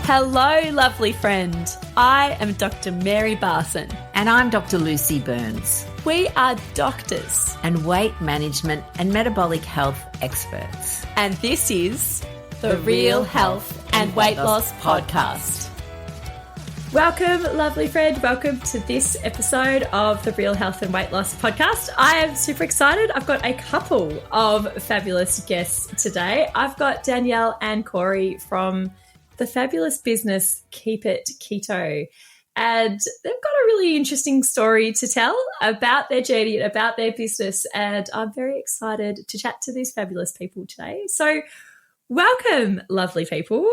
Hello, lovely friend. I am Dr. Mary Barson. And I'm Dr. Lucy Burns. We are doctors and weight management and metabolic health experts. and this is the Real Health and Weight Loss Podcast. Welcome, lovely friend. Welcome to this episode of the Real Health and Weight Loss Podcast. I am super excited. I've got a couple of fabulous guests today. I've got Danielle and Corey from the fabulous business Keep It Keto. And they've got a really interesting story to tell about their journey and about their business. And I'm very excited to chat to these fabulous people today. So welcome, lovely people.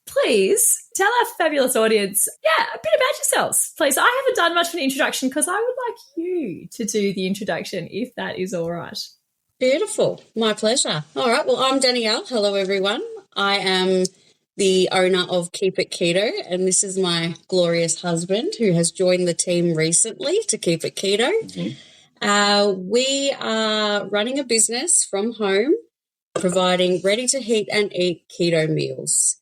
Please tell our fabulous audience, a bit about yourselves, please. I haven't done much of an introduction because I would like you to do the introduction, if that is all right. Beautiful. My pleasure. All right. Well, I'm Danielle. Hello, everyone. I am the owner of Keep It Keto, and this is my glorious husband who has joined the team recently to Keep It Keto. Mm-hmm. We are running a business from home, providing ready-to-heat and eat keto meals.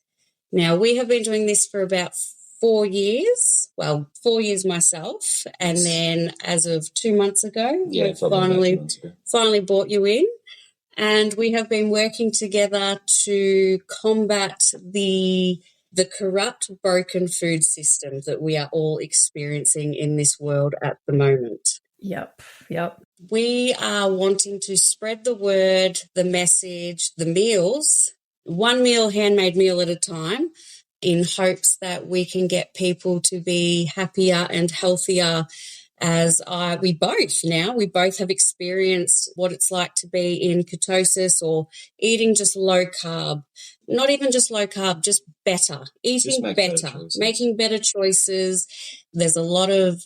Now, we have been doing this for about 4 years. Well, 4 years myself, and then as of 2 months ago, we finally brought you in. And we have been working together to combat the corrupt, broken food system that we are all experiencing in this world at the moment. Yep. We are wanting to spread the word, the message, the meals, one meal, handmade meal at a time, in hopes that we can get people to be happier and healthier. As we both have experienced what it's like to be in ketosis or eating just low carb, not even just low carb, just better, eating making better choices. There's a lot of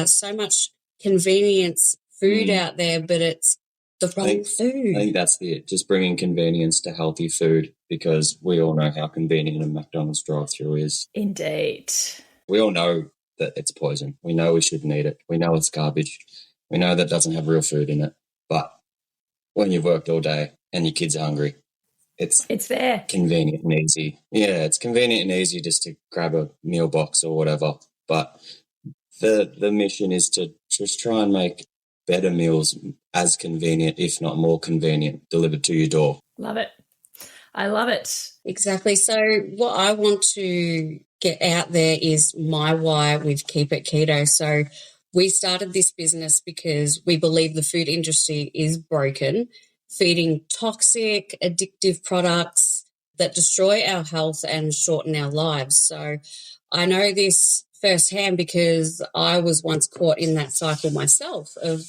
so much convenience food out there, but it's the wrong food. I think that's it, just bringing convenience to healthy food, because we all know how convenient a McDonald's drive-through is. Indeed. We all know that it's poison. We know we shouldn't eat it. We know it's garbage. We know that doesn't have real food in it. But when you've worked all day and your kids are hungry, it's there. Convenient and easy. Yeah, it's convenient and easy just to grab a meal box or whatever. But the mission is to just try and make better meals as convenient, if not more convenient, delivered to your door. Love it. I love it. Exactly. So what I want to get out there is my why with Keep It Keto. So we started this business because we believe the food industry is broken, feeding toxic, addictive products that destroy our health and shorten our lives. So I know this firsthand because I was once caught in that cycle myself of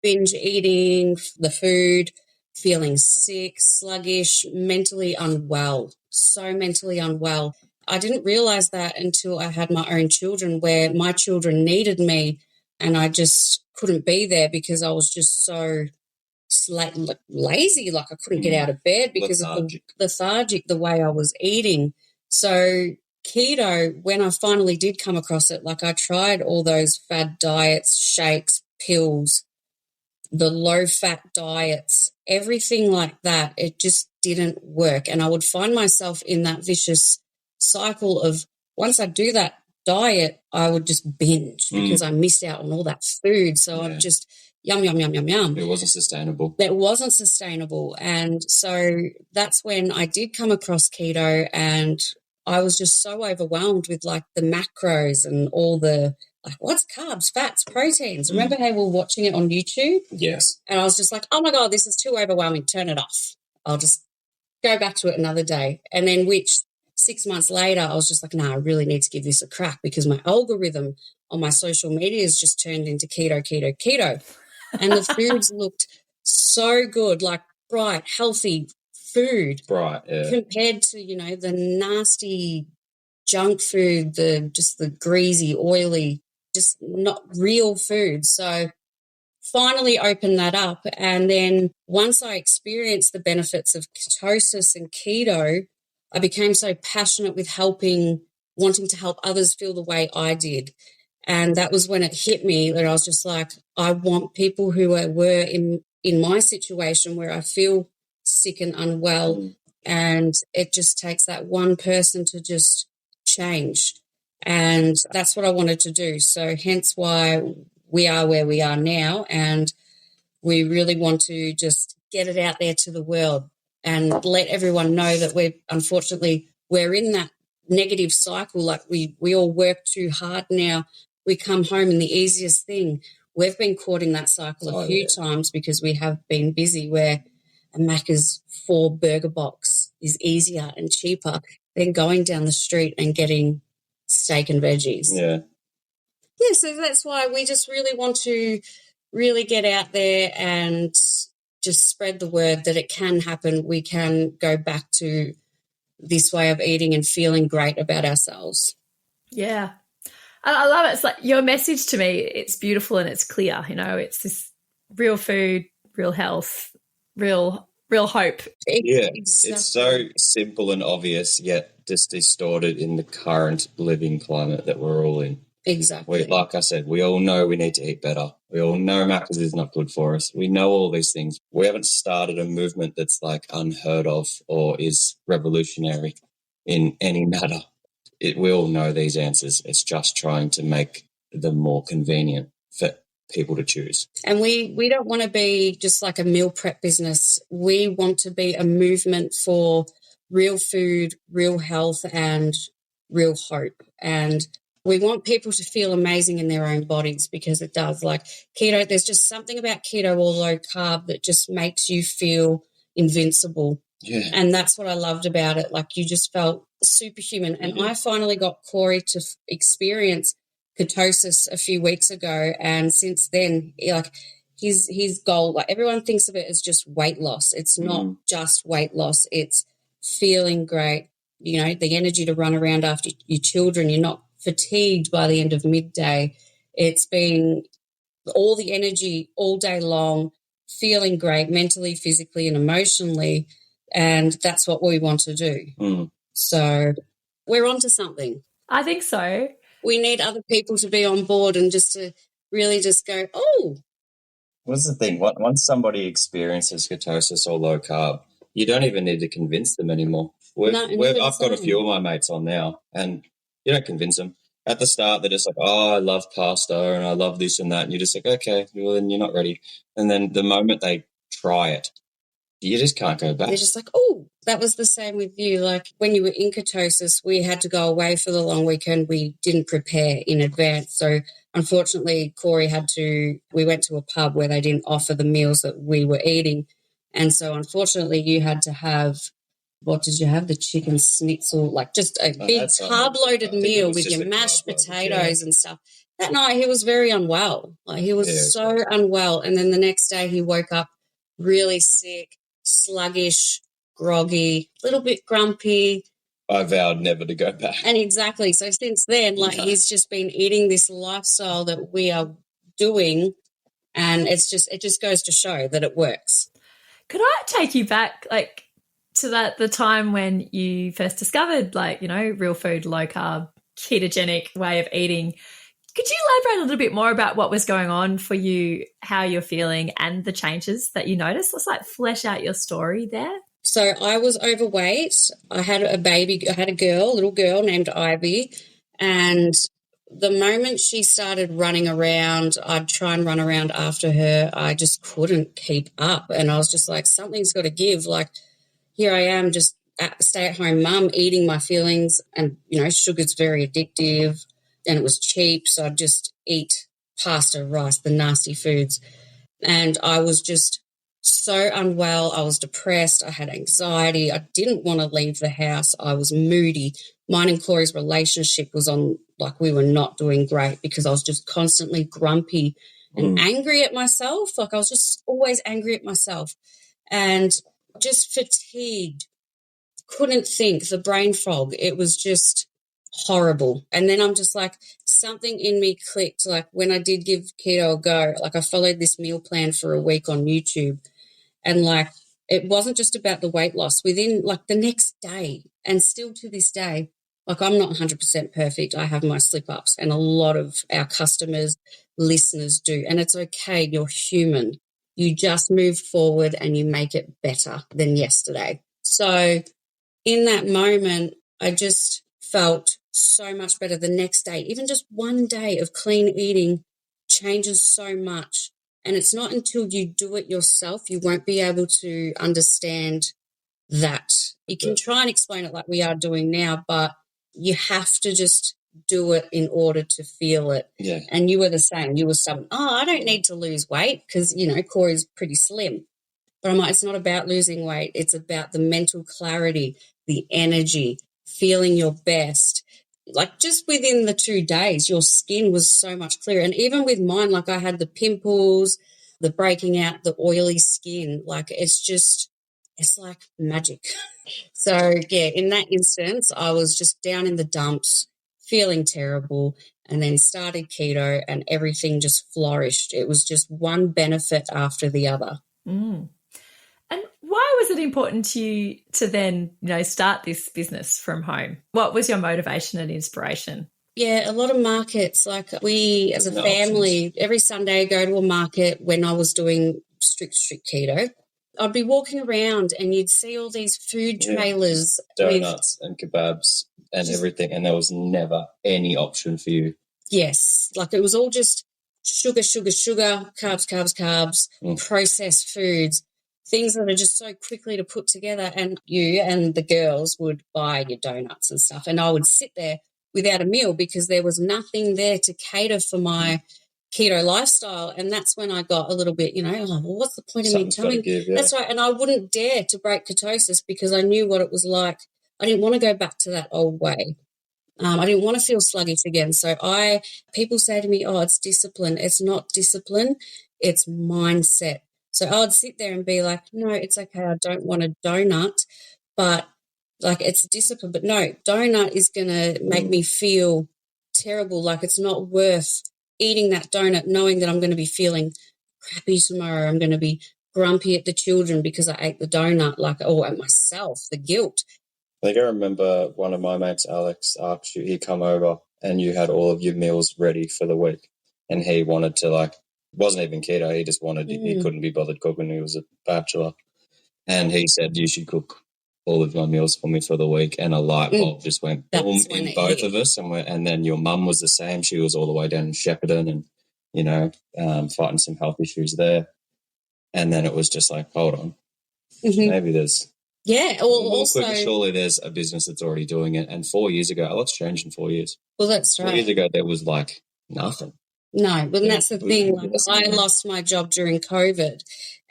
binge eating the food, feeling sick, sluggish, mentally unwell, so mentally unwell. I didn't realize that until I had my own children, where my children needed me and I just couldn't be there because I was just so lazy, like I couldn't get out of bed because of the lethargic, the way I was eating. So keto, when I finally did come across it, like I tried all those fad diets, shakes, pills, the low-fat diets, everything like that, it just didn't work. And I would find myself in that vicious cycle of once I do that diet, I would just binge because I missed out on all that food. So I'm just yum. It wasn't sustainable. It wasn't sustainable. And so that's when I did come across keto, and I was just so overwhelmed with like the macros and all the like, what's carbs, fats, proteins? Remember how we were watching it on YouTube? Yes. And I was just like, oh my God, this is too overwhelming. Turn it off. I'll just go back to it another day. And then 6 months later, I was just like, no, I really need to give this a crack because my algorithm on my social media has just turned into keto. And the foods looked so good, like bright, healthy food. Right, yeah. Compared to, the nasty junk food, the greasy, oily, just not real food. So finally opened that up. And then once I experienced the benefits of ketosis and keto, I became so passionate with wanting to help others feel the way I did. And that was when it hit me that I was just like, I want people who were in my situation where I feel sick and unwell And it just takes that one person to just change. And that's what I wanted to do. So hence why we are where we are now. And we really want to just get it out there to the world and let everyone know that we're in that negative cycle. Like we all work too hard now. We come home and the easiest thing, we've been caught in that cycle a few times because we have been busy, where a Macca's 4 burger box is easier and cheaper than going down the street and getting steak and veggies. Yeah. Yeah, so that's why we just really want to really get out there and just spread the word that it can happen. We can go back to this way of eating and feeling great about ourselves. Yeah. I love it. It's like your message to me, it's beautiful and it's clear. You know, it's this real food, real health, real hope. Yeah, Exactly. It's so simple and obvious, yet just distorted in the current living climate that we're all in. Exactly. Like I said, we all know we need to eat better. We all know Macca's is not good for us. We know all these things. We haven't started a movement that's like unheard of or is revolutionary in any matter. We all know these answers. It's just trying to make them more convenient for people to choose. And we don't want to be just like a meal prep business. We want to be a movement for real food, real health, and real hope. And we want people to feel amazing in their own bodies, because it does. Like keto, there's just something about keto or low carb that just makes you feel invincible. Yeah. And that's what I loved about it. Like you just felt superhuman. And I finally got Corey to experience ketosis a few weeks ago, and since then, like his goal, like everyone thinks of it as just weight loss. It's not just weight loss. It's feeling great, you know, the energy to run around after your children. You're not fatigued by the end of midday. It's been all the energy all day long, feeling great mentally, physically, and emotionally. And that's what we want to do. So we're onto something. I think so. We need other people to be on board and just to really just go, oh. What's the thing? Once somebody experiences ketosis or low carb, you don't even need to convince them anymore. I've got a few of my mates on now, and you don't convince them. At the start, they're just like, oh, I love pasta and I love this and that. And you're just like, okay, well, then you're not ready. And then the moment they try it, you just can't go back. They're just like, oh, that was the same with you. Like when you were in ketosis, we had to go away for the long weekend. We didn't prepare in advance. So unfortunately, Corey we went to a pub where they didn't offer the meals that we were eating. And so unfortunately, you had to have, what did you have? The chicken schnitzel, like just a big carb-loaded meal with your mashed potatoes and stuff. That night, he was very unwell. Like he was so unwell. And then the next day, he woke up really sick, sluggish, groggy, a little bit grumpy. I vowed never to go back. And exactly. So since then, he's just been eating this lifestyle that we are doing, and it just goes to show that it works. Could I take you back, like, to the time when you first discovered, like, you know, real food, low carb, ketogenic way of eating? Could you elaborate a little bit more about what was going on for you, how you're feeling, and the changes that you noticed? Let's like flesh out your story there. So I was overweight. I had a little girl named Ivy, and the moment she started running around, I'd try and run around after her. I just couldn't keep up, and I was just like, something's got to give. Like, here I am, just a stay-at-home mum, eating my feelings, and, you know, sugar's very addictive. And it was cheap, so I'd just eat pasta, rice, the nasty foods. And I was just so unwell. I was depressed. I had anxiety. I didn't want to leave the house. I was moody. Mine and Corey's relationship was on, like, we were not doing great because I was just constantly grumpy and angry at myself. Like, I was just always angry at myself and just fatigued. Couldn't think, the brain fog. It was just horrible. And then I'm just like, something in me clicked. Like when I did give keto a go, like I followed this meal plan for a week on YouTube, and like it wasn't just about the weight loss. Within like the next day, and still to this day, like I'm not 100% perfect. I have my slip ups, and a lot of our customers, listeners do. And it's okay. You're human. You just move forward and you make it better than yesterday. So in that moment, I just felt so much better the next day. Even just one day of clean eating changes so much. And it's not until you do it yourself, you won't be able to understand that. You can try and explain it like we are doing now, but you have to just do it in order to feel it. Yeah. And you were the same. You were stubborn. Oh, I don't need to lose weight because, Corey's pretty slim. But I'm like, it's not about losing weight. It's about the mental clarity, the energy, feeling your best. Like just within the 2 days, your skin was so much clearer. And even with mine, like I had the pimples, the breaking out, the oily skin, like it's like magic. So, yeah, in that instance, I was just down in the dumps, feeling terrible, and then started keto and everything just flourished. It was just one benefit after the other. Mm. And why was it important to you to then, start this business from home? What was your motivation and inspiration? Yeah, a lot of markets. Like we, as a family, every Sunday go to a market when I was doing strict keto. I'd be walking around and you'd see all these food trailers. Donuts and kebabs and everything, and there was never any option for you. Yes, like it was all just sugar, carbs, processed foods, things that are just so quickly to put together. And you and the girls would buy your donuts and stuff, and I would sit there without a meal because there was nothing there to cater for my keto lifestyle. And that's when I got a little bit, well, what's the point of me telling? That's right. And I wouldn't dare to break ketosis because I knew what it was like. I didn't want to go back to that old way. I didn't want to feel sluggish again. So people say to me, oh, it's discipline. It's not discipline. It's mindset. So I would sit there and be like, no, it's okay. I don't want a donut, but like it's discipline. But no, donut is going to make me feel terrible. Like it's not worth eating that donut knowing that I'm going to be feeling crappy tomorrow. I'm going to be grumpy at the children because I ate the donut, or at myself, the guilt. I think I remember one of my mates, Alex, asked you, he'd come over and you had all of your meals ready for the week. And he wanted to wasn't even keto. He just wanted, he couldn't be bothered cooking. He was a bachelor. And he said, you should cook all of my meals for me for the week. And a light bulb just went boom in both of us. And then your mum was the same. She was all the way down in Shepparton and, fighting some health issues there. And then it was just like, hold on, maybe there's... Yeah. Also, surely there's a business that's already doing it. And 4 years ago, a lot's changed in 4 years. Well, that's right. 4 years ago, there was nothing. No, but that's the thing. I lost my job during COVID,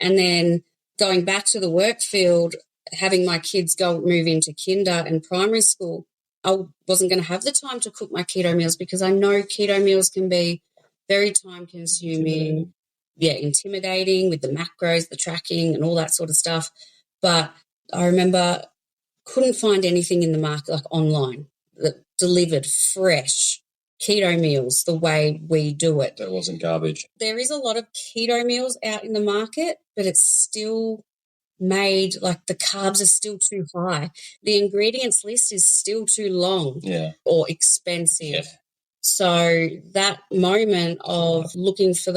and then going back to the work field, having my kids move into kinder and primary school, I wasn't going to have the time to cook my keto meals because I know keto meals can be very time consuming. Intimidating with the macros, the tracking and all that sort of stuff. But I remember couldn't find anything in the market like online that delivered fresh keto meals the way we do it. That wasn't garbage. There is a lot of keto meals out in the market, but it's still made the carbs are still too high. The ingredients list is still too long or expensive. Yeah. So that moment of looking for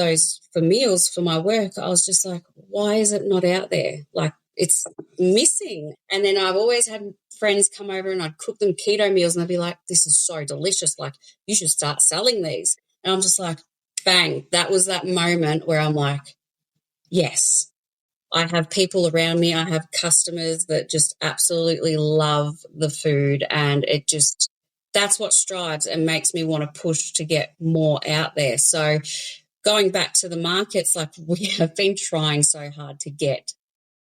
meals for my work, I was just like, why is it not out there? It's missing. And then I've always had friends come over and I'd cook them keto meals and they'd be like, this is so delicious. You should start selling these. And I'm just like, bang. That was that moment where I'm like, yes, I have people around me. I have customers that just absolutely love the food, and that's what strives and makes me want to push to get more out there. So going back to the markets, we have been trying so hard to get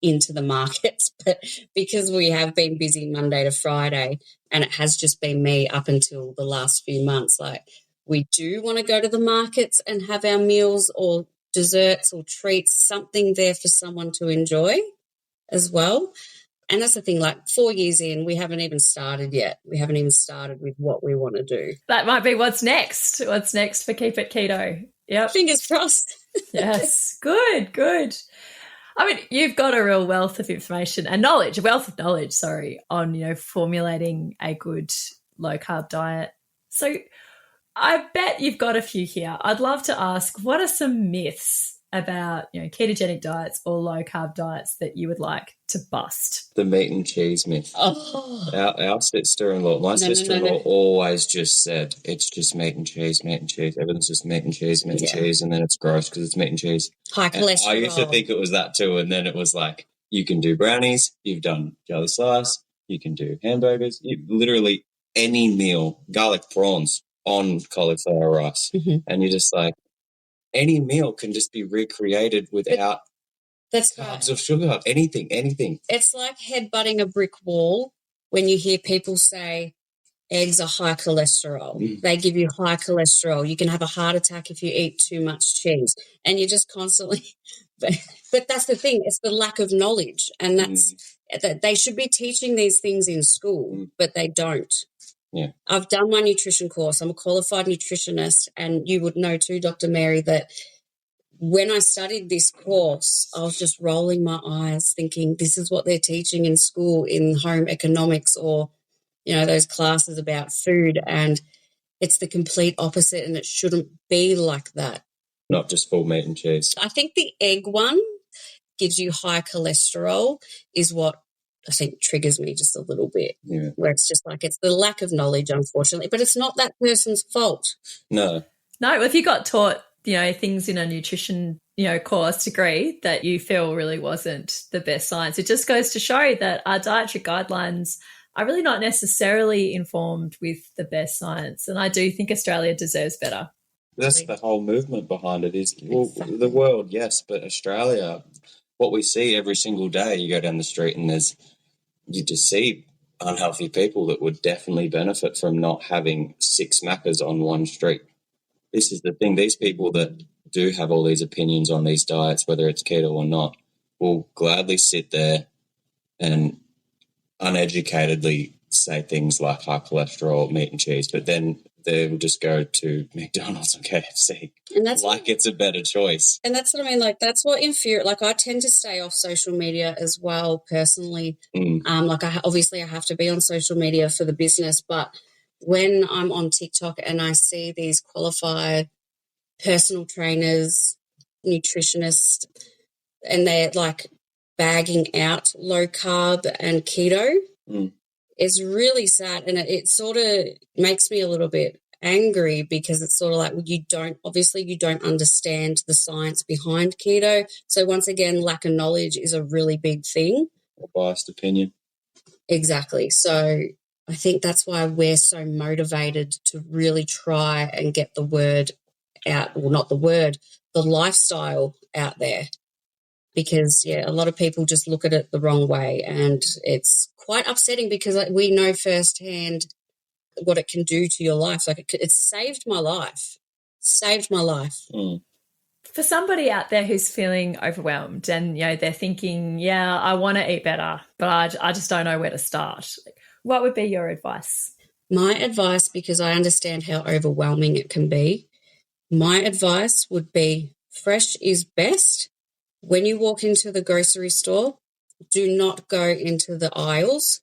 into the markets, but because we have been busy Monday to Friday and it has just been me up until the last few months, we do want to go to the markets and have our meals or desserts or treats, something there for someone to enjoy as well. And that's the thing, 4 years in, we haven't even started yet. We haven't even started with what we want to do. That might be what's next. What's next for Keep It Keto? Yep. Fingers crossed. Yes. Good. I mean, you've got a real wealth of information and knowledge, on, formulating a good low-carb diet. So I bet you've got a few here. I'd love to ask, what are some myths about, ketogenic diets or low carb diets that you would like to bust? The meat and cheese myth. Oh, Our sister-in-law, my sister-in-law always just said, it's just meat and cheese, meat and cheese. Everything's just meat and cheese, meat and cheese, and then it's gross because it's meat and cheese. High cholesterol. I used to think it was that too, and then it was like, you can do brownies, you've done jelly slice, you can do hamburgers, literally any meal, garlic prawns on cauliflower rice, and you're just like, any meal can just be recreated without carbs or sugar, anything. It's like headbutting a brick wall when you hear people say eggs are high cholesterol. They give you high cholesterol. You can have a heart attack if you eat too much cheese. And you're just constantly – but that's the thing. It's the lack of knowledge, and that's that they should be teaching these things in school, but they don't. Yeah. I've done my nutrition course. I'm a qualified nutritionist, and you would know too, Dr. Mary, that when I studied this course, I was just rolling my eyes thinking this is what they're teaching in school in home economics or, those classes about food, and it's the complete opposite, and it shouldn't be like that. Not just full meat and cheese. I think the egg one gives you high cholesterol is what I think triggers me just a little bit, where it's just like it's the lack of knowledge, unfortunately, but it's not that person's fault. No, if you got taught, things in a nutrition, course degree that you feel really wasn't the best science, it just goes to show that our dietary guidelines are really not necessarily informed with the best science. And I do think Australia deserves better. That's the whole movement behind it is, the world, yes, but Australia, what we see every single day, you go down the street and you just see unhealthy people that would definitely benefit from not having 6 Maccas on one street. This is the thing. These people that do have all these opinions on these diets, whether it's keto or not, will gladly sit there and uneducatedly say things like high cholesterol, meat and cheese, but then they will just go to McDonald's and KFC. And that's it's a better choice. And that's what I mean. Like, that's what like, I tend to stay off social media as well, personally. Like, obviously I have to be on social media for the business, but when I'm on TikTok and I see these qualified personal trainers, nutritionists, and they're like bagging out low carb and keto, it's really sad, and it sort of makes me a little bit angry because it's sort of like you don't understand the science behind keto. So once again, lack of knowledge is a really big thing. Or biased opinion. Exactly. So I think that's why we're so motivated to really try and get the word out, well, not the word, the lifestyle out there. Because, a lot of people just look at it the wrong way, and it's quite upsetting because we know firsthand what it can do to your life. Like, it's saved my life. For somebody out there who's feeling overwhelmed and, they're thinking, I want to eat better, but I just don't know where to start, what would be your advice? My advice, because I understand how overwhelming it can be, my advice would be fresh is best. When you walk into the grocery store, do not go into the aisles.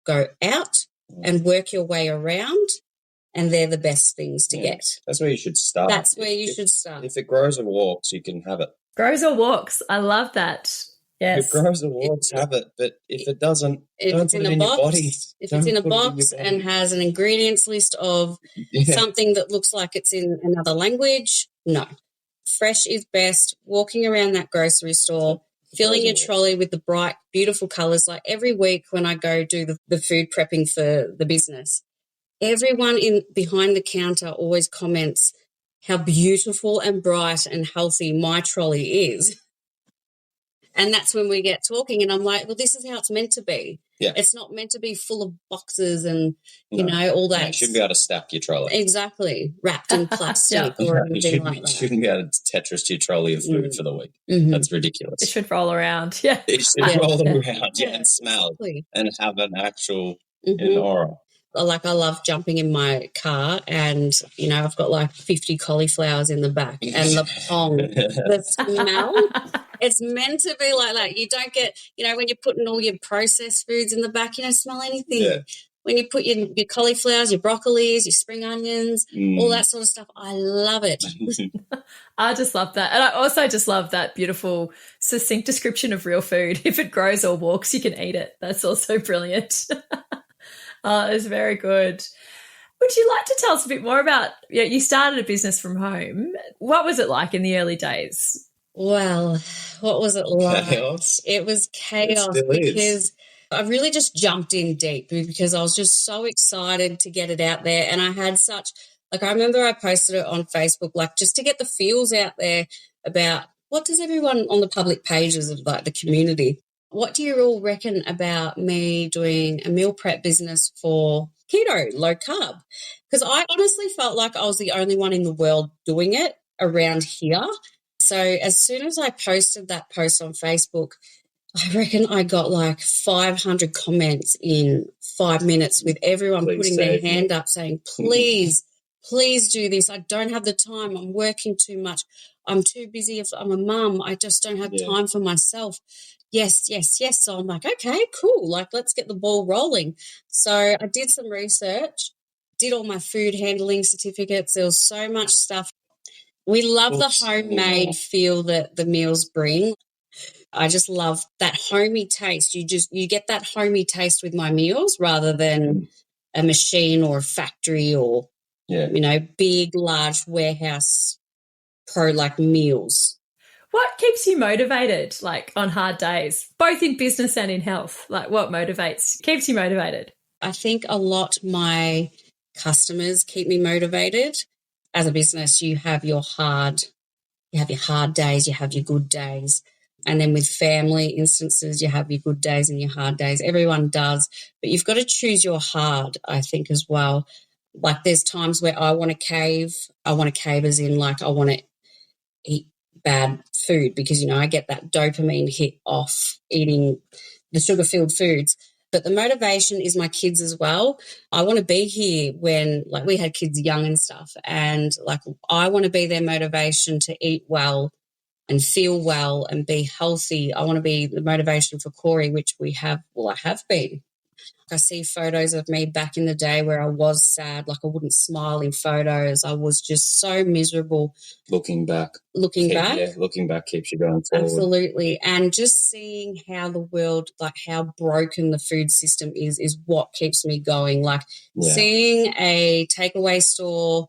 Go out and work your way around, and they're the best things to get. That's where you should start. If it grows or walks, you can have it. Grows or walks. I love that. Yes. If it grows or walks, have it. But if it doesn't, don't put it in your body. If it's in a box and has an ingredients list of something that looks like it's in another language, no. Fresh is best. Walking around that grocery store, filling your trolley with the bright, beautiful colours. Like every week when I go do the food prepping for the business, everyone behind the counter always comments how beautiful and bright and healthy my trolley is. And that's when we get talking, and I'm like, well, this is how it's meant to be. Yeah. It's not meant to be full of boxes and, all that. You shouldn't be able to stack your trolley. Exactly. Wrapped in plastic or anything like that. You shouldn't be able to Tetris your trolley of food for the week. Mm-hmm. That's ridiculous. It should roll around. Yeah. It should roll around, and smell and have an actual aura. Like, I love jumping in my car and, I've got like 50 cauliflowers in the back and the pong, the smell, it's meant to be like that. You don't get, when you're putting all your processed foods in the back, you don't smell anything. Yeah. when you put your cauliflowers, your broccolis, your spring onions, all that sort of stuff. I love it. I just love that. And I also just love that beautiful, succinct description of real food. If it grows or walks, you can eat it. That's also brilliant. It's very good. Would you like to tell us a bit more about, you started a business from home. What was it like in the early days? Well, what was it like? Chaos. It was chaos because I really just jumped in deep because I was just so excited to get it out there. And I had such, I remember I posted it on Facebook, just to get the feels out there about what does everyone on the public pages of the community, what do you all reckon about me doing a meal prep business for keto, low carb? Because I honestly felt like I was the only one in the world doing it around here. So as soon as I posted that post on Facebook, I reckon I got 500 comments in 5 minutes with everyone putting their hand up saying, please do this. I don't have the time. I'm working too much. I'm too busy. If I'm a mum, I just don't have time for myself. Yes. So I'm like, okay, cool. Let's get the ball rolling. So I did some research, did all my food handling certificates. There was so much stuff. We love the homemade feel that the meals bring. I just love that homey taste. You get that homey taste with my meals rather than a machine or a factory or, big, large warehouse meals. What keeps you motivated, on hard days, both in business and in health? What keeps you motivated? I think a lot my customers keep me motivated. As a business, you have your hard days, you have your good days. And then with family instances, you have your good days and your hard days. Everyone does, but you've got to choose your hard, I think, as well. There's times where I want to cave. I want to cave as in I want to eat bad food because, I get that dopamine hit off eating the sugar-filled foods. But the motivation is my kids as well. I want to be here when, we had kids young and stuff, and, I want to be their motivation to eat well and feel well and be healthy. I want to be the motivation for Corey, which I have been. I see photos of me back in the day where I was sad, I wouldn't smile in photos. I was just so miserable. Looking back keeps you going forward. Absolutely. And just seeing how the world, how broken the food system is what keeps me going. Seeing a takeaway store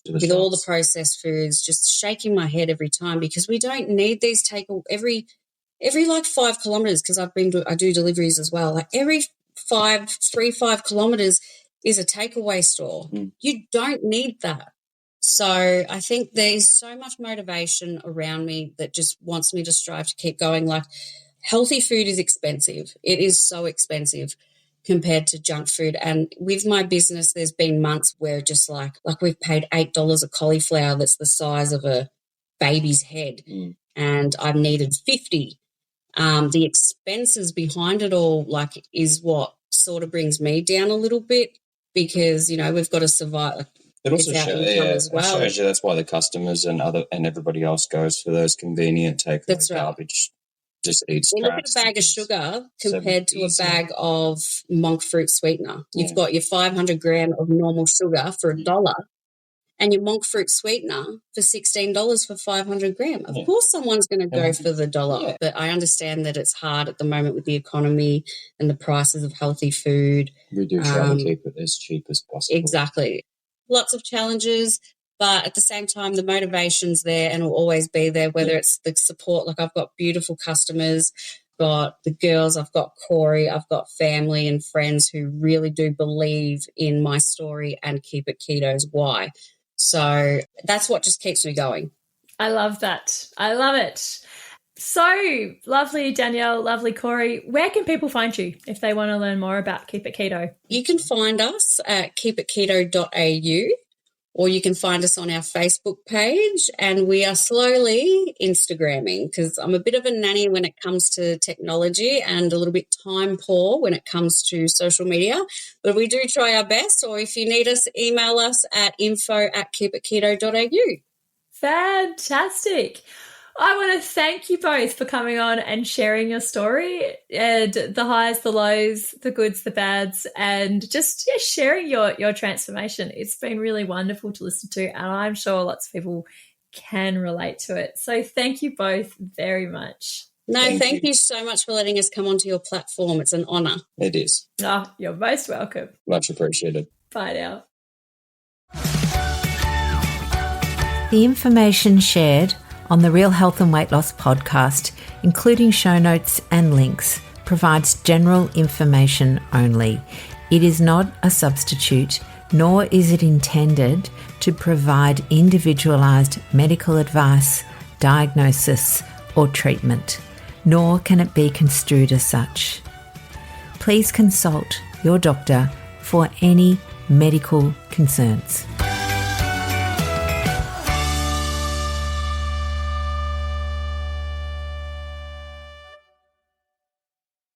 with all the processed foods, just shaking my head every time because we don't need these every 5 kilometres, because I do deliveries as well. Every 5 kilometres is a takeaway store. You don't need that. So I think there's so much motivation around me that just wants me to strive to keep going. Healthy food is expensive. It is so expensive compared to junk food. And with my business, there's been months where just we've paid $8 a cauliflower that's the size of a baby's head, and I've needed 50. The expenses behind it all, is what sort of brings me down a little bit because, we've got to survive. It also shows you that's why the customers and everybody else goes for those convenient takeaway garbage. Just eat scraps. Look at a bag of sugar compared to a bag of monk fruit sweetener. You've got your 500 gram of normal sugar for $1 and your monk fruit sweetener for $16 for 500 gram. Of course someone's going to go for the $1, but I understand that it's hard at the moment with the economy and the prices of healthy food. We do try to keep it as cheap as possible. Exactly. Lots of challenges, but at the same time, the motivation's there and will always be there, whether it's the support. I've got beautiful customers, I've got the girls, I've got Corey, I've got family and friends who really do believe in my story and keep it keto's why. So that's what just keeps me going. I love that. I love it. So lovely, Danielle, lovely, Corey. Where can people find you if they want to learn more about Keep It Keto? You can find us at keepitketo.au, or you can find us on our Facebook page, and we are slowly Instagramming because I'm a bit of a nanny when it comes to technology and a little bit time poor when it comes to social media, but we do try our best. Or if you need us, email us at info@keepitketo.au. Fantastic. I want to thank you both for coming on and sharing your story and the highs, the lows, the goods, the bads, and just sharing your transformation. It's been really wonderful to listen to, and I'm sure lots of people can relate to it. So thank you both very much. No, thank you so much for letting us come onto your platform. It's an honour. It is. Oh, you're most welcome. Much appreciated. Bye now. The information shared on the Real Health and Weight Loss podcast, including show notes and links, provides general information only. It is not a substitute, nor is it intended to provide individualised medical advice, diagnosis, or treatment, nor can it be construed as such. Please consult your doctor for any medical concerns.